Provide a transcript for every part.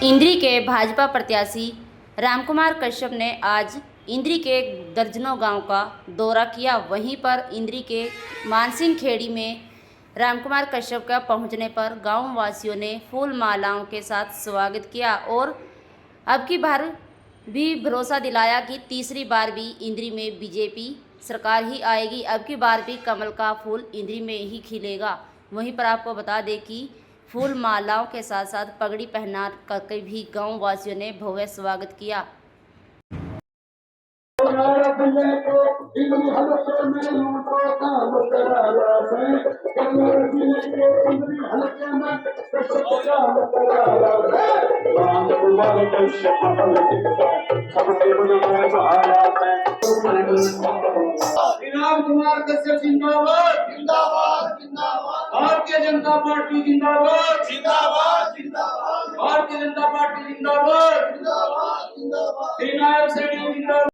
इंद्री के भाजपा प्रत्याशी रामकुमार कश्यप ने आज इंद्री के दर्जनों गांव का दौरा किया। वहीं पर इंद्री के मानसिंह खेड़ी में रामकुमार कश्यप का पहुंचने पर गांव वासियों ने फूल मालाओं के साथ स्वागत किया और अब की बार भी भरोसा दिलाया कि तीसरी बार भी इंद्री में बीजेपी सरकार ही आएगी। अब की बार भी कमल का फूल इंद्री में ही खिलेगा। वहीं पर आपको बता दें कि फूल मालाओं के साथ साथ पगड़ी पहना करके भी गांव वासियों ने भव्य स्वागत किया। रामकुमार कश्यप जिंदाबाद जिंदाबाद जिंदाबाद। भारतीय जनता पार्टी जिंदाबाद जिंदाबाद जिंदाबाद। भारतीय जनता पार्टी जिंदाबाद जिंदाबाद जिंदाबाद। श्रीनारायण सैनी जिंदाबाद।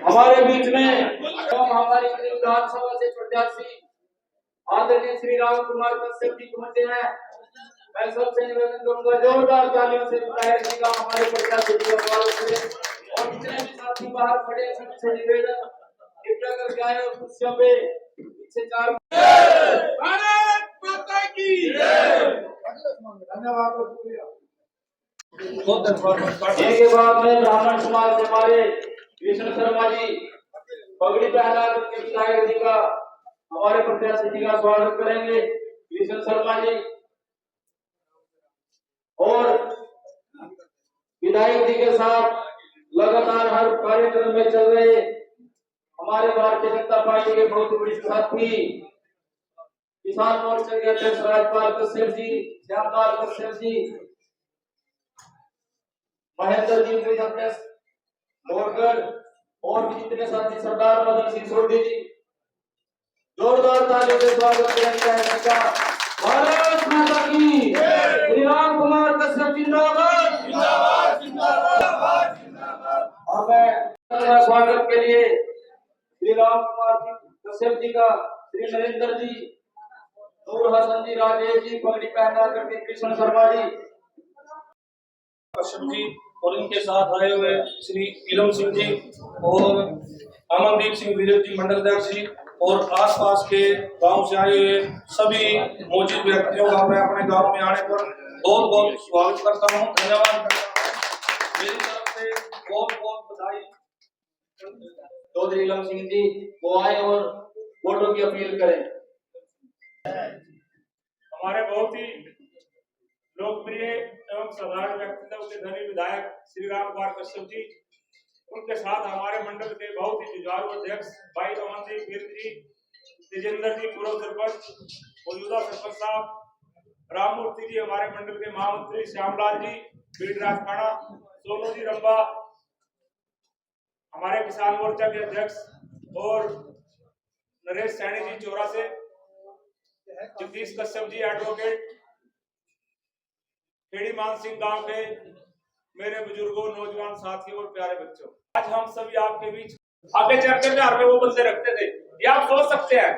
हमारे बीच में हमारी विधानसभा से प्रत्याशी आदरणीय श्री रामकुमार कश्यप जी पहुंचे हैं। मैं सबसे निवेदन करूंगा जोरदार तालियों से विधायक जी का हमारे प्रत्याशी जी का स्वागत करें और जितने भी साथी बाहर खड़े हैं सबसे निवेदन कृपया करके आए और कुर्सियों पे पीछे चार भारत माता की धन्यवाद। इसके बाद में ब्राह्मण समाज से हमारे कृष्ण शर्मा जी पगड़ी पहना करके विधायक जी का हमारे प्रत्याशी जी का स्वागत करेंगे। कृष्ण शर्मा जी और विधायक जी के साथ लगातार हर कार्यक्रम में चल रहे हमारे भारतीय जनता पार्टी के बहुत बड़ी साथी किसान मोर्चा के अध्यक्ष राजपाल कश्यप जी, श्यामलाल कश्यप जी, महेंद्र जी अध्यक्ष मोरगढ़ और भी जितने साथी सरदार मदन सिंह सोढ़ी जी जोरदार तालियों से स्वागत करेंगे। भारत माता की श्री रामकुमार कश्यप जिंदाबाद जिंदाबाद जिंदाबाद जिंदाबाद। और मैं स्वागत के लिए श्री रामकुमार कश्यप जी का श्री नरेंद्र जी, नूर हसन जी, राजेश जी पगड़ी पहना करके कृष्ण शर्मा जी कश्यप जी और इनके साथ आए हुए श्री इलम सिंह जी और अमनदीप सिंह विजय जी मंडल अध्यक्ष जी और आसपास के गांव से आए हुए सभी मौजूद व्यक्तियों का मैं अपने गांव में आने पर बहुत बहुत स्वागत करता हूं। धन्यवाद। मेरी तरफ से बहुत बहुत बधाई। चौधरी इलम सिंह जी वो आए और वोटों की अपील करें। हमारे बहुत ही लोकप्रिय एवं साधारण व्यक्तित्व के धनी विधायक श्री रामकुमार कश्यप जी, उनके साथ हमारे मंडल के बहुत ही जुझारू अध्यक्ष भाई अमनदीप गिर जी, तेजेंद्र जी पूर्व सरपंच, मौजूदा सरपंच साहब, राममूर्ति जी हमारे मंडल के महामंत्री, श्यामलाल जी बीडराज खाना, सोनू जी रंबा हमारे किसान मोर्चा के अध्यक्ष और नरेश सैनी जी चोरा से, जगदीश कश्यप जी एडवोकेट, खेड़ी मानसिंह गांव के मेरे बुजुर्गों, नौजवान साथियों और प्यारे बच्चों, आज हम सभी आपके बीच आगे चर्चा में हर में वो बंदे रखते थे। ये आप सोच सकते हैं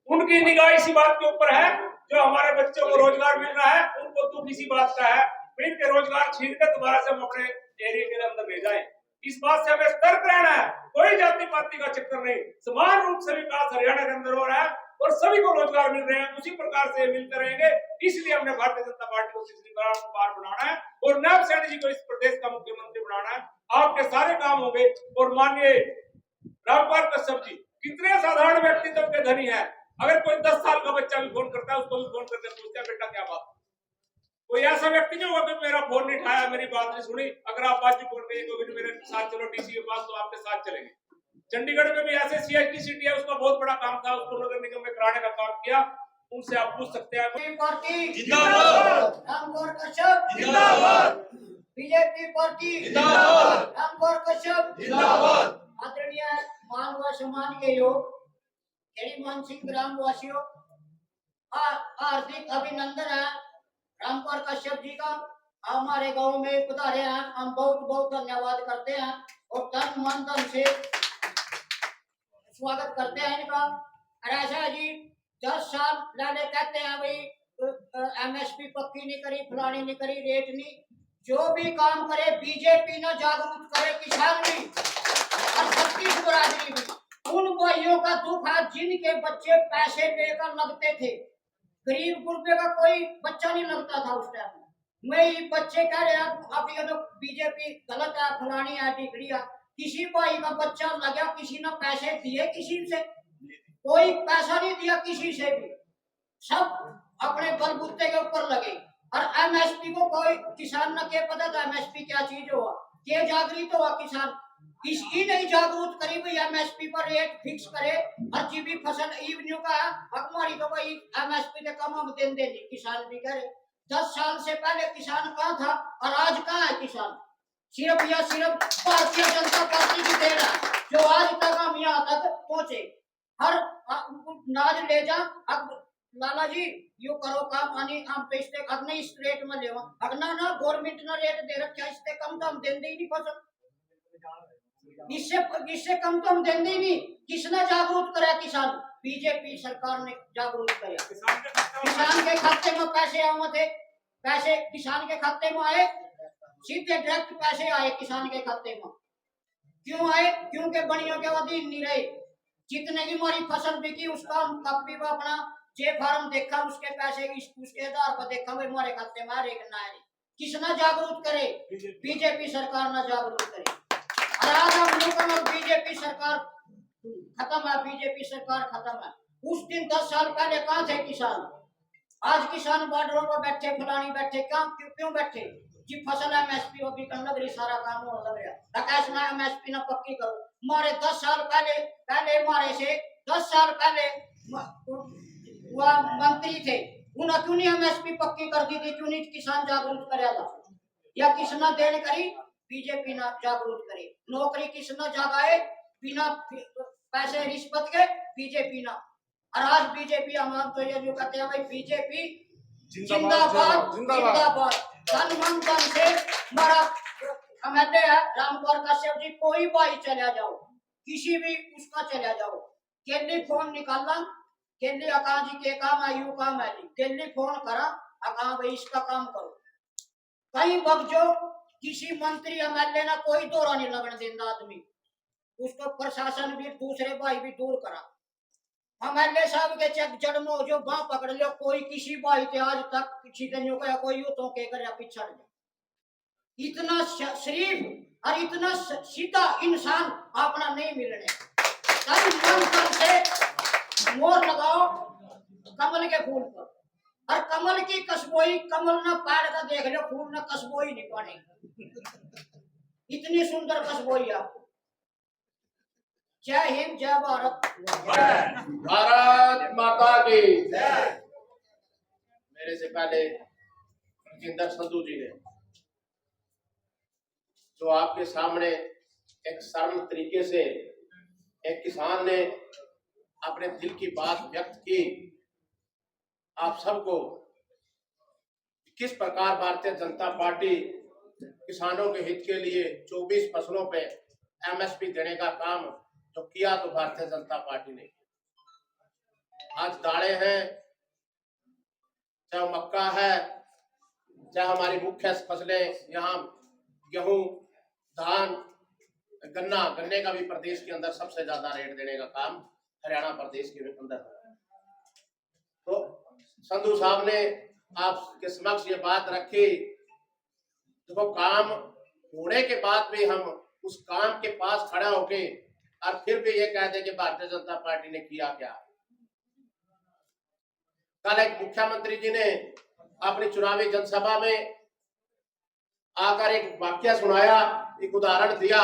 उनकी निगाह इसी बात के ऊपर है जो हमारे बच्चों को रोजगार मिल रहा है, उनको दुख इसी बात का है इनके रोजगार छीन कर दोबारा से हम अपने एरिया के अंदर ले जाएं। इस बात से हमें सतर्क रहना है। कोई जाति पाति का चक्कर नहीं, समान रूप से विकास हरियाणा के अंदर हो रहा है और सभी को रोजगार मिल रहे हैं, उसी प्रकार से मिलते रहेंगे। इसलिए हमने भारतीय जनता पार्टी को तीसरी बार बनाना है और नायब सैनी जी को इस प्रदेश का मुख्यमंत्री बनाना है। आपके सारे काम होंगे। और माननीय रामकुमार कश्यप जी कितने साधारण व्यक्तित्व के धनी है। अगर कोई 10 साल का बच्चा भी फोन करता है उसको भी फोन करके पूछता है बेटा क्या बात। कोई ऐसा व्यक्ति नहीं होगा कि मेरा फोन नहीं उठाया, मेरी बात नहीं सुनी। अगर आप बात फोन करिए मेरे साथ चलो डीसी के पास तो आपके साथ चलेंगे। चंडीगढ़ में भी ऐसे सीएचडी सिटी है, उसका बहुत बड़ा काम था, उसको नगर निगम में कराने का काम किया। उनसे आप पूछ सकते हैं। पार्टी जिंदाबाद, रामकुमार कश्यप जिंदाबाद, बीजेपी पार्टी जिंदाबाद, रामकुमार कश्यप जिंदाबाद। आदरणीय मान व सम्मान के योग खेड़ी मानसिंह ग्रामवासियों हार्दिक अभिनंदन है रामकुमार कश्यप जी का। हमारे गांव में पधारे हैं, हम बहुत बहुत धन्यवाद करते हैं और तन मन धन से स्वागत करते हैं इनका। ऐसा जी 10 साल पहले कहते हैं भाई एमएसपी पक्की नहीं करी, फलानी नहीं करी, रेट नहीं, जो भी काम करे बीजेपी ने जागरूक करे किसान भी और छत्तीस बरादरी भी। उन भाइयों का दुख है जिनके बच्चे पैसे लेकर लगते थे, गरीब गुरबे का कोई बच्चा नहीं लगता था उस टाइम। मैं ये बच्चे कह रहे हैं अब ये तो बीजेपी गलत है, फलानी है, डिग्री है, किसी भाई का बच्चा लगा, किसी ने पैसे दिए, किसी से कोई पैसा नहीं दिया, किसी से भी, सब अपने बलबूते के ऊपर लगे। और एमएसपी को कोई किसान न के पता था एमएसपी क्या चीज हुआ, के जागृत हुआ किसान, इसकी नहीं जागरूक करी भाई एमएसपी पर रेट फिक्स करे। और जी भी फसल इवन्यू का हमारी तो भाई एमएसपी के कम हम दें देनी, किसान भी करे। 10 साल से पहले किसान कहाँ था और आज कहाँ है किसान? सिर्फ या सिर्फ भारतीय जनता पार्टी की देन है जो आज तक हम यहाँ तक पहुंचे। हर नाज ले जा, अब लाला जी यू करो काम, आनी हम पे इससे अब नहीं इस रेट में लेवा, अगना ना गवर्नमेंट ने रेट दे रखा, इससे कम तो हम देंगे ही नहीं फसल, इससे कम तो हम देंगे ही नहीं। किसने जागरूक करा? किसान, बीजेपी सरकार ने जागरूक किया। किसान के खाते में पैसे आए थे, पैसे किसान के खाते में आए, सीधे डायरेक्ट पैसे आए किसान के खाते में। क्यों आए? क्योंकि बनियों के अधीन नहीं रहे। जितने की हमारी फसल बिकी उसका हम कॉपी में अपना जे फार्म देखा, उसके पैसे उसके आधार पर देखा भाई हमारे खाते में आ रहे कि ना आ रहे। किसने जागरूक करे? बीजेपी सरकार ने जागरूक करे। और आज हम लोग बीजेपी सरकार खत्म है, बीजेपी सरकार खत्म है। उस दिन 10 साल पहले कहाँ थे किसान? आज किसान बॉर्डरों पर बैठे, फलानी बैठे, क्यों बैठे जी? फसल एमएसपी होगी कर लग रही, सारा काम हो लग रहा, कैश में एमएसपी ना पक्की करो। हमारे 10 साल पहले हमारे से 10 साल पहले वह मंत्री थे, उन्होंने क्यों नहीं एमएसपी पक्की कर दी थी? क्यों नहीं किसान जागरूक कराया था? या किसने देन करी? बीजेपी ना जागरूक करे। नौकरी किसने जगाए बिना पैसे रिश्वत के? बीजेपी ना। और आज बीजेपी हम तो ये जो कहते हैं भाई बीजेपी जिंदाबाद जिंदाबाद। तन मन धन से हमारा एमएलए है रामकुमार कश्यप जी, कोई भाई चला जाओ, किसी भी उसका चला जाओ, केली फोन निकालना, केली अका जी के काम है, यू काम है जी, केली फोन करा, अका भाई इसका काम करो। कई वक्त जो किसी मंत्री एमएलए ना कोई दौरा नहीं लगने देता आदमी, उसको प्रशासन भी दूसरे भाई भी दूर करा। एमएलए साहब के चक जन्मो जो बाँ पकड़ लियो, कोई किसी भाई के आज तक किसी दिन का कोई यूं के कर पिछड़ जाए। इतना शरीफ और इतना सीधा इंसान अपना नहीं मिलने। मन से मोर लगाओ कमल के फूल पर, और कमल की कशबोई, कमल ना पाड़ का देख लो, फूल ना कशबोई नहीं पाने, इतनी सुंदर कशबोई आपको। जय हिंद, जय भारत, भारत माता की जय। मेरे से पहले जिंदर संधू जी ने जो आपके सामने एक सरल तरीके से एक किसान ने अपने दिल की बात व्यक्त की, आप सबको किस प्रकार भारतीय जनता पार्टी किसानों के हित के लिए 24 फसलों पे एमएसपी देने का काम जो किया, तो भारतीय जनता पार्टी ने आज दालें हैं, चाहे मक्का है, चाहे हमारी मुख्य फसलें यहाँ गेहूं, धान, गन्ना, गन्ने का भी प्रदेश के अंदर सबसे ज्यादा रेट देने का काम हरियाणा प्रदेश के अंदर है। तो संधू साहब ने आपके समक्ष ये बात रखी, देखो काम होने के बाद भी हम उस काम के पास खड़ा होके और फिर भी ये कहते कि भारतीय जनता पार्टी ने किया क्या। कल एक मुख्यमंत्री जी ने अपनी चुनावी जनसभा में आकर एक वाक्य सुनाया, एक उदाहरण दिया।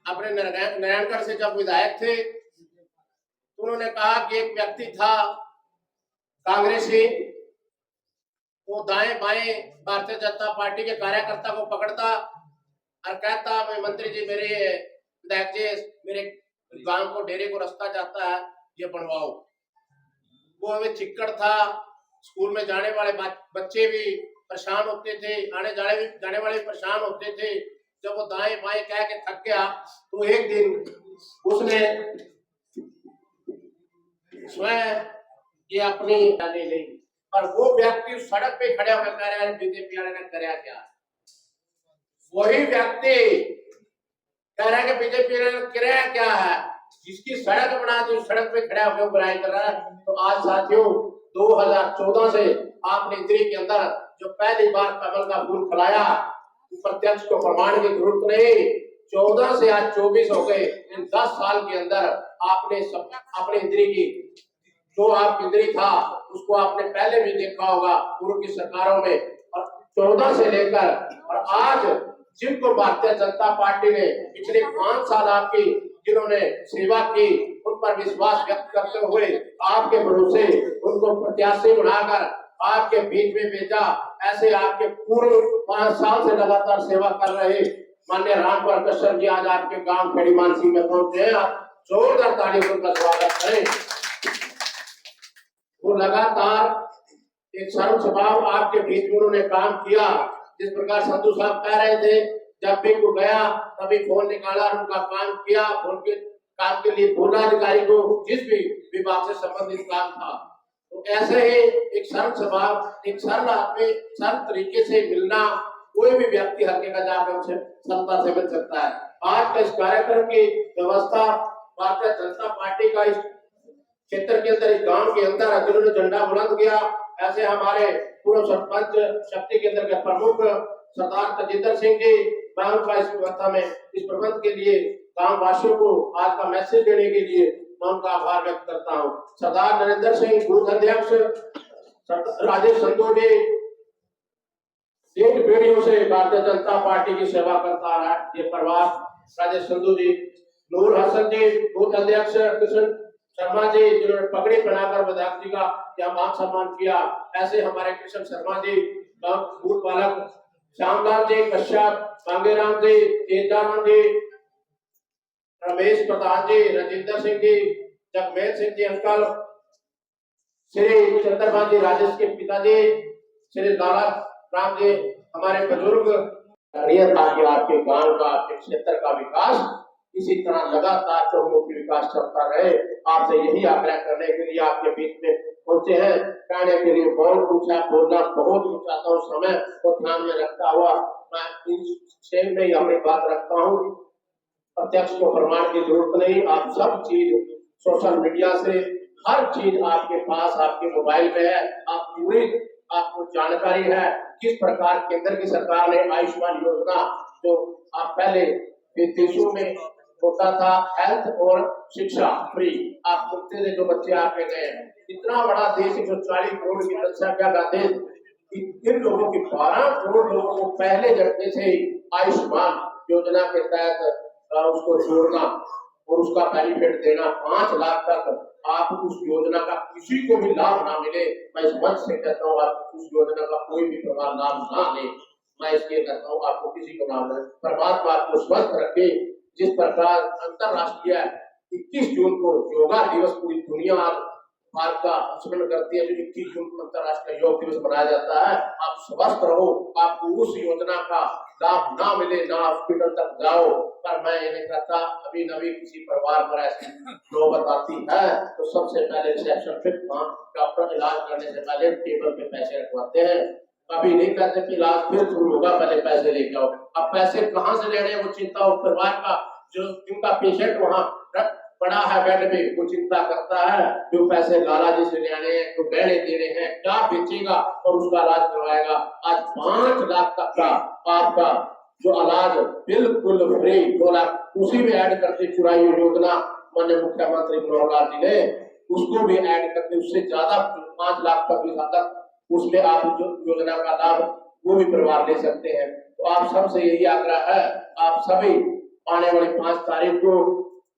अपने नारायणगढ़ से जब विधायक थे तो उन्होंने कहा कि एक व्यक्ति था कांग्रेसी, वो दाएं बाएं भारतीय जनता पार्टी के कार्यकर्ता को पकड़ता और कहता, मैं मंत्री जी मेरे विधायक जी मेरे गांव को डेरे को रास्ता जाता है, ये बनवाओ। वो हमें चिक्कड़ था, स्कूल में जाने वाले बच्चे भी परेशान होते थे, आने जाने वाले भी परेशान होते थे। जब वो दाएं बाएं कह के थक गया तो एक दिन उसने स्वयं ये अपनी ले ली पर वो व्यक्ति सड़क पे खड़े होकर कह रहे हैं बीजेपी वाले ने कराया क्या। वही व्यक्ति कह रहा है कि बीजेपी वाले ने कराया क्या है, जिसकी सड़क बना दी उस सड़क पे खड़ा होकर बुराई कर रहा है। तो आज साथियों 2014 से आपने इंद्री के अंदर जो पहली बार कमल का फूल फैलाया, प्रत्यक्ष को प्रमाण की जरूरत नहीं। 14 से आज 24 हो गए। इन 10 साल के अंदर आपने अपने इंद्री की जो आप इंद्री था उसको आपने पहले भी देखा होगा पूर्व की सरकारों में, और 14 से लेकर और आज जिनको भारतीय जनता पार्टी ने पिछले 5 साल आपकी जिन्होंने सेवा की उन पर विश्वास व्यक्त करते हुए आपके भरोसे उनको प्रत्याशी बनाकर आपके बीच में भेजा। ऐसे आपके पूर्व 5 साल से लगातार सेवा कर रहे माननीय रामकुमार कश्यप जी आज आपके गांव खेड़ी मानसी में पहुंचे हैं। आप जोरदार तालियों से उनका स्वागत करें। वो लगातार एक सर्व स्वभाव आपके बीच में उन्होंने काम किया। जिस प्रकार संधू साहब कह रहे थे, जब भी को गया तभी फोन निकाला, उनका काम किया, फोन के काम के लिए बोला अधिकारी को जिस भी विभाग से संबंधित काम था। तो ऐसे ही एक सरल स्वभाव, एक सरल आदमी, सरल तरीके से मिलना कोई भी व्यक्ति हर जगह जाकर उनसे सरलता से मिल सकता है। आज का इस कार्यक्रम की व्यवस्था भारतीय जनता पार्टी का इस क्षेत्र के अंदर, इस गांव के अंदर जिन्होंने झंडा बुलंद किया, ऐसे हमारे पूर्व सरपंच शक्ति केंद्र के प्रमुख सरदार तजिंदर सिंह जी, मैं उनका इस व्यवस्था में इस प्रबंध के लिए गांव वासियों को आज का मैसेज देने के लिए मैं उनका आभार व्यक्त करता हूँ। सरदार नरेंद्र सिंह बूथ अध्यक्ष, राजेश संधू जी 3 पीढ़ियों से भारतीय जनता पार्टी की सेवा करता रहा ये परिवार, राजेश संधू जी, नूर हसन जी बूथ अध्यक्ष, कृष्ण शर्मा जी जिन्होंने पगड़ी पहनाकर विधायक जी का यहाँ मान सम्मान किया, ऐसे हमारे कृष्ण शर्मा जी बूथ बालक, श्यामलाल जी कश्यप, कांगेराम जी, तेजाराम जी, रमेश प्रधान जी, रजिंदर सिंह जी, जगमेल सिंह जी अंकल, श्री चंद्रभान जी राजेश के पिताजी, श्री लाला राम जी हमारे बुजुर्ग, ताकि आपके गांव का, आपके क्षेत्र का विकास इसी तरह लगातार चौमुखी विकास चलता रहे। आपसे यही आग्रह करने के लिए आपके बीच में पहुंचे हैं। कहने के लिए बहुत कुछ है, बोलना बहुत कुछ चाहता हूँ, समय को ध्यान में रखता हुआ मैं इन शेर में ही अपनी बात रखता हूँ। प्रत्यक्ष को प्रमाण की जरूरत नहीं, आप सब चीज सोशल मीडिया से हर चीज आपके पास, आपके मोबाइल में है, आप पूरी आपको जानकारी है किस प्रकार केंद्र की सरकार ने आयुष्मान योजना जो आप पहले देशों में होता था, हेल्थ और शिक्षा फ्री, आप सुनते थे जो बच्चे आपके गए हैं। इतना बड़ा देश 140 करोड़ की जनसंख्या का देश, इन लोगों की 12 करोड़ लोगों को पहले झटके से आयुष्मान योजना के तहत उसको जोड़ना और उसका बेनिफिट देना 5 लाख तक आप उस योजना का किसी को भी लाभ ना मिले, मैं इस मंच से कहता हूँ आप उस योजना का कोई भी प्रकार लाभ ना ले, मैं इसलिए कहता हूँ आपको किसी को लाभ नहीं। परमात्मा आपको स्वस्थ रखे। जिस प्रकार अंतरराष्ट्रीय 21 जून को योगा दिवस पूरी दुनिया भारत का स्मरण करती है, जो 21 जून को अंतरराष्ट्रीय योग दिवस मनाया जाता है, आप स्वस्थ रहो, आपको उस योजना का लाभ ना मिले, ना हॉस्पिटल तक जाओ। पर मैं ये नहीं कहता, अभी नवी किसी परिवार पर ऐसी नौबत आती है तो सबसे पहले रिसेप्शन पे डॉक्टर इलाज करने से पहले टेबल पे पैसे रखवाते हैं। कभी नहीं कहते कि इलाज फिर शुरू होगा, पहले पैसे लेके आओ। अब पैसे कहाँ से ले रहे हैं वो चिंता उस परिवार का, जो जिनका पेशेंट वहाँ पड़ा है बेड पे, वो चिंता करता है जो पैसे लाला जी से ले आने हैं, तो गहने दे रहे हैं, क्या बेचेगा और उसका इलाज करवाएगा। आज 5 लाख तक का आपका जो इलाज बिल्कुल फ्री, 2 लाख उसी में ऐड करके चुराई योजना माननीय मुख्यमंत्री मनोहर लाल जी ने उसको भी ऐड करके उससे ज्यादा 5 लाख तक भी ज्यादा उसमें आप जो योजना का लाभ वो भी परिवार ले सकते हैं। तो आप सबसे यही आग्रह है, आप सभी आने वाली 5 तारीख को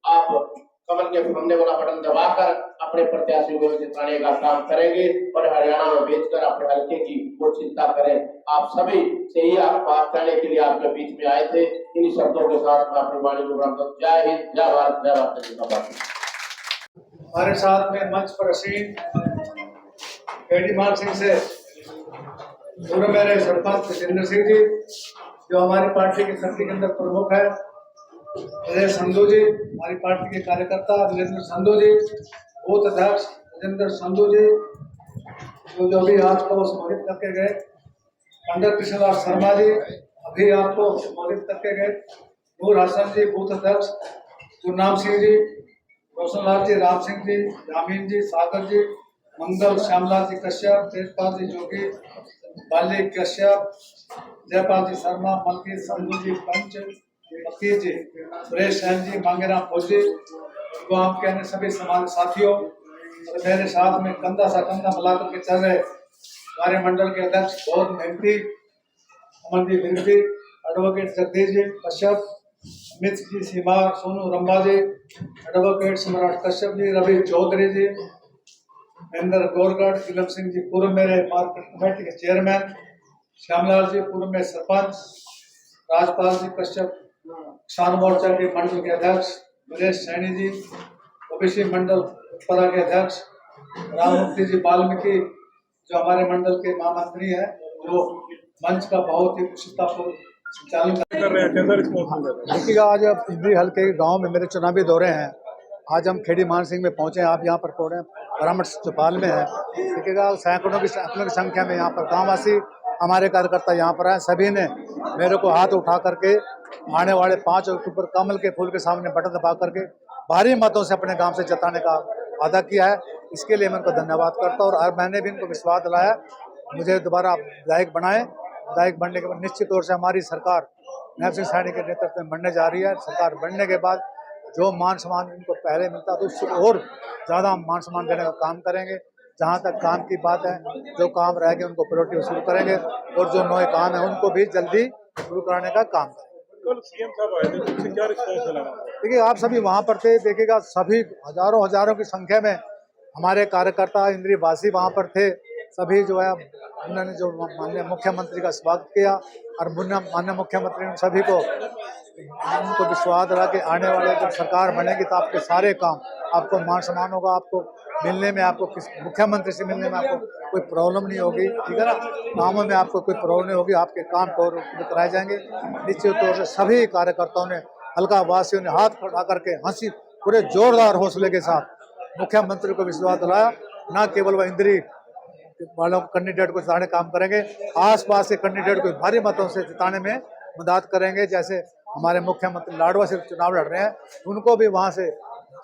आप कमल के सामने वाला बटन दबाकर अपने प्रत्याशी को जिताने का काम करेंगे और हरियाणा में बेचकर अपने हल्के की वो चिंता करें। आप सभी से ही आप बात करने के लिए आपके बीच में आए थे। इन शब्दों के साथ मैं अपनी वाणी को बंद करता हूं। जय हिंद, जय भारत, जय माता दी। हमारे साथ में मंच पर असीम खेड़ी मान सिंह से पूर्व मेरे सरपंच तजिंदर सिंह जी, जो हमारी पार्टी के शक्ति केंद्र प्रमुख है, राजेश संधू जी हमारी पार्टी के कार्यकर्ता, वीरेंद्र संधू जी बूथ अध्यक्ष, राजेंद्र संधू जी, जो भी आपको संबोधित करके गए, पंडित कृष्णलाल शर्मा जी अभी आपको संबोधित करके गए, नूर हसन जी बूथ अध्यक्ष, गुरनाम सिंह जी, रोशनलाल जी, राम सिंह जी, यामीन जी, सागर जी, मंगल, श्यामलाल जी कश्यप, तेजपाल जी जोगी, बाली कश्यप, जयपाल जी शर्मा, मलकीत संधू जी पंच, फकीर जी, सुरेश सैन जी, मांगेराम फौजी, गांव के अन्य सभी समाज साथियों और मेरे साथ में कंधा सा कंधा मिलाकर के चल रहे हमारे मंडल के अध्यक्ष बहुत मेहनती अमन जी बिरदी, एडवोकेट जगदीश जी कश्यप, अमित जी सीमा, सोनू रंबा जी, एडवोकेट सम्राट कश्यप जी, रवि चौधरी जी, महेंद्र गोरगढ़, इलम सिंह जी पूर्व मेरे मार्केट कमेटी के चेयरमैन, श्यामलाल जी पूर्व में सरपंच, राजपाल जी कश्यप किसान मोर्चा के मंडल के अध्यक्ष, सुरेश सैनी जी ओबीसी मंडल उत्तरा के अध्यक्ष, राममूर्ति जी वाल्मीकि जो हमारे मंडल के महामंत्री हैं, जो मंच का बहुत ही कुशलतापूर्व संचालन कर रहे हैं। कैसा रिस्पॉन्स मिल रहा है? देखिएगा, आज इंद्री हल्के गांव में मेरे चुनावी दौरे हैं। आज हम खेड़ी मान सिंह में पहुंचे हैं। आप यहाँ पर पहुंचे परामर्श चौपाल में है। देखिएगा, सैकड़ों की संख्या में यहाँ पर गांववासी हमारे कार्यकर्ता यहाँ पर आए। सभी ने मेरे को हाथ उठा करके आने वाले 5 अक्टूबर कमल के फूल के सामने बटन दबा करके भारी मतों से अपने गांव से जताने का वादा किया है। इसके लिए मैं उनको धन्यवाद करता हूँ और मैंने भी इनको विश्वास दिलाया मुझे दोबारा विधायक बनाए। विधायक बनने के बाद निश्चित तौर से हमारी सरकार नैब सिंह सैनी के नेतृत्व में बनने जा रही है। सरकार बनने के बाद जो मान सम्मान इनको पहले मिलता था उससे और ज़्यादा मान सम्मान देने का काम करेंगे। जहाँ तक काम की बात है, जो काम रह गए उनको प्रायोरिटी शुरू करेंगे और जो नए काम है उनको भी जल्दी शुरू कराने का काम करेंगे। कल सीएम साहब आए थे, उनसे क्या रिस्पॉन्स मिला? देखिए, आप सभी वहाँ पर थे। देखिएगा, सभी हजारों की संख्या में हमारे कार्यकर्ता इंद्री वासी वहाँ पर थे। सभी जो है उन्होंने जो माननीय मुख्यमंत्री का स्वागत किया और माननीय मुख्यमंत्री ने सभी को उनको विश्वास दिला के आने वाले जब सरकार बनेगी तो आपके सारे काम, आपको मान सम्मान होगा, आपको मिलने में, आपको किस मुख्यमंत्री से मिलने में आपको कोई प्रॉब्लम नहीं होगी, ठीक है ना। कामों में आपको कोई प्रॉब्लम नहीं होगी, आपके काम कराए जाएंगे। निश्चित तौर से सभी कार्यकर्ताओं ने, हल्का वासियों ने हाथ खड़ा करके हंसी पूरे जोरदार हौसले के साथ मुख्यमंत्री को विश्वास दिलाया। न केवल वह इंद्री वालों कैंडिडेट को जिताने काम करेंगे, आसपास के कैंडिडेट को भारी मतों से जिताने में मदद करेंगे। जैसे हमारे मुख्यमंत्री लाडवा से चुनाव लड़ रहे हैं, उनको भी वहां से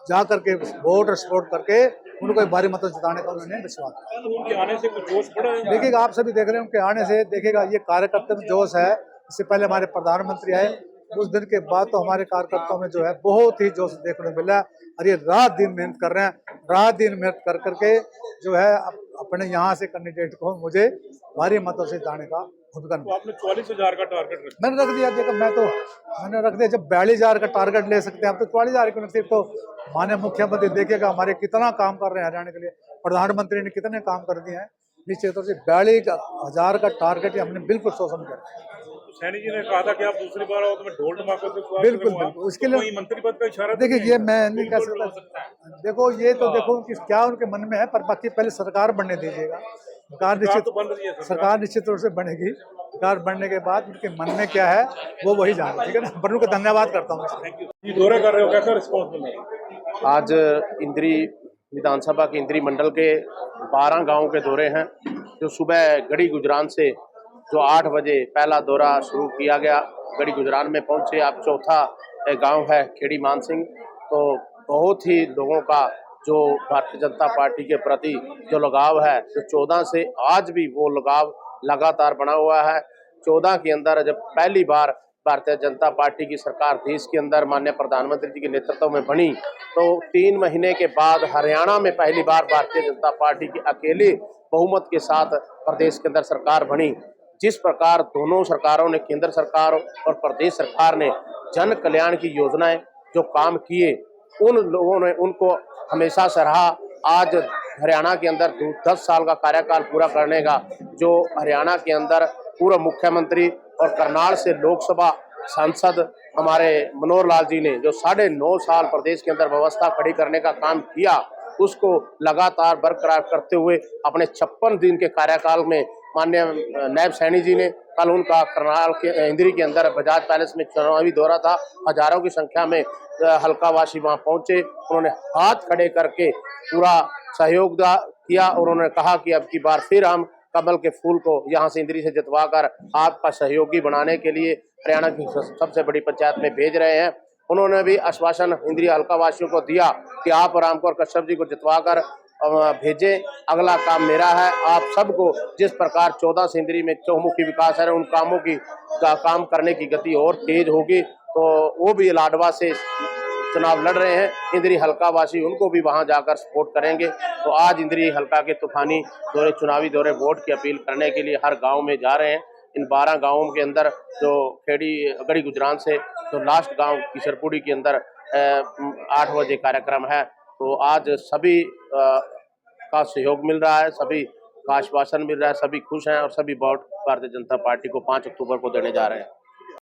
जा करके वोट और सपोर्ट करके उनको भारी मतों से जिताने का उन्होंने विश्वास किया। उनके आने से कुछ जोश बढ़ा है? देखिएगा, आप सभी देख रहे हैं उनके आने से। देखिएगा, ये कार्यकर्ता में जोश है। इससे पहले हमारे प्रधानमंत्री आए, उस दिन के बाद तो हमारे कार्यकर्ताओं में जो है बहुत ही जोश देखने को मिला है और ये रात दिन मेहनत कर रहे हैं। रात दिन मेहनत कर करके जो है अपने यहाँ से कैंडिडेट को मुझे भारी मतों से जिताने का भूमिका। तो आपने 44,000 का टारगेट रखा? मैंने रख दिया। देखो, मैंने रख दिया। जब 42,000 का टारगेट ले सकते हैं आप तो 44,000 क्यों रखते? तो माननीय मुख्यमंत्री देखिएगा हमारे कितना काम कर रहे हैं हरियाणा के लिए, प्रधानमंत्री ने कितने काम कर दिए हैं। निश्चित तौर से 42,000 का टारगेट हमने बिल्कुल सोच समझ कर। सैनी जी ने कहा था कि आप दूसरी बार आओ तो मैं ढोल धमाके से स्वागत बिल्कुल करूंगा। बिल्कुल, उसके लिए मंत्री पद का इशारा देखिए, ये मैं नहीं कह सकता। देखो, ये तो देखो कि क्या उनके मन में है, पर बाकी पहले सरकार बनने दीजिएगा। सरकार निश्चित रूप से बनेगी। सरकार बनने के बाद उनके मन में क्या है वो वही जाने, ठीक है ना। पर उनको धन्यवाद करता हूँ। दौरा कर रहे हो, कैसा रिस्पॉन्स मिल रहा है? आज इंद्री विधानसभा के इंद्री मंडल के 12 गांव के दौरे हैं। जो सुबह गढ़ी गुजरान से जो 8 बजे पहला दौरा शुरू किया गया, गढ़ी गुजरान में पहुंचे। अब चौथा गांव है खेड़ी मान सिंह। तो बहुत ही लोगों का जो भारतीय जनता पार्टी के प्रति जो लगाव है, जो 14 से आज भी वो लगाव लगातार बना हुआ है। 14 के अंदर जब पहली बार भारतीय जनता पार्टी की सरकार देश के अंदर माननीय प्रधानमंत्री जी के नेतृत्व में बनी, तो 3 महीने के बाद हरियाणा में पहली बार भारतीय जनता पार्टी की अकेले बहुमत के साथ प्रदेश के अंदर सरकार बनी। जिस प्रकार दोनों सरकारों ने, केंद्र सरकार और प्रदेश सरकार ने जन कल्याण की योजनाएं जो काम किए, उन लोगों ने उनको हमेशा सराहा। आज हरियाणा के अंदर 10 साल का कार्यकाल पूरा करने का जो हरियाणा के अंदर पूर्व मुख्यमंत्री और करनाल से लोकसभा सांसद हमारे मनोहर लाल जी ने जो 9.5 साल प्रदेश के अंदर व्यवस्था खड़ी करने का काम किया, उसको लगातार बरकरार करते हुए अपने 56 दिन के कार्यकाल में माननीय नायब सैनी जी ने कल उनका करनाल के इंद्री के अंदर बजाज पैलेस में चुनावी दौरा था। हजारों की संख्या में हल्कावासी वहां पहुंचे। उन्होंने हाथ खड़े करके पूरा सहयोग किया और उन्होंने कहा कि अब की बार फिर हम कमल के फूल को यहाँ से इंद्री से जितवा कर आपका सहयोगी बनाने के लिए हरियाणा की सबसे बड़ी पंचायत में भेज रहे हैं। उन्होंने भी आश्वासन इंद्री हल्का वासियों को दिया कि आप रामकुमार कश्यप जी को जितवा कर भेजें, अगला काम मेरा है। आप सबको जिस प्रकार 14 से इंद्री में चौमुखी विकास है, उन कामों की काम करने की गति और तेज होगी। तो वो भी लाडवा से चुनाव लड़ रहे हैं, इंद्री हल्का वासी उनको भी वहां जाकर सपोर्ट करेंगे। तो आज इंद्री हल्का के तूफानी दौरे, चुनावी दौरे, वोट की अपील करने के लिए हर गांव में जा रहे हैं। इन 12 गांवों के अंदर जो खेड़ी गढ़ी गुजरान से तो लास्ट गांव किशरपुड़ी के अंदर 8 बजे कार्यक्रम है। तो आज सभी का सहयोग मिल रहा है, सभी का आश्वासन मिल रहा है, सभी खुश हैं और सभी वोट भारतीय जनता पार्टी को 5 अक्टूबर को देने जा रहे हैं।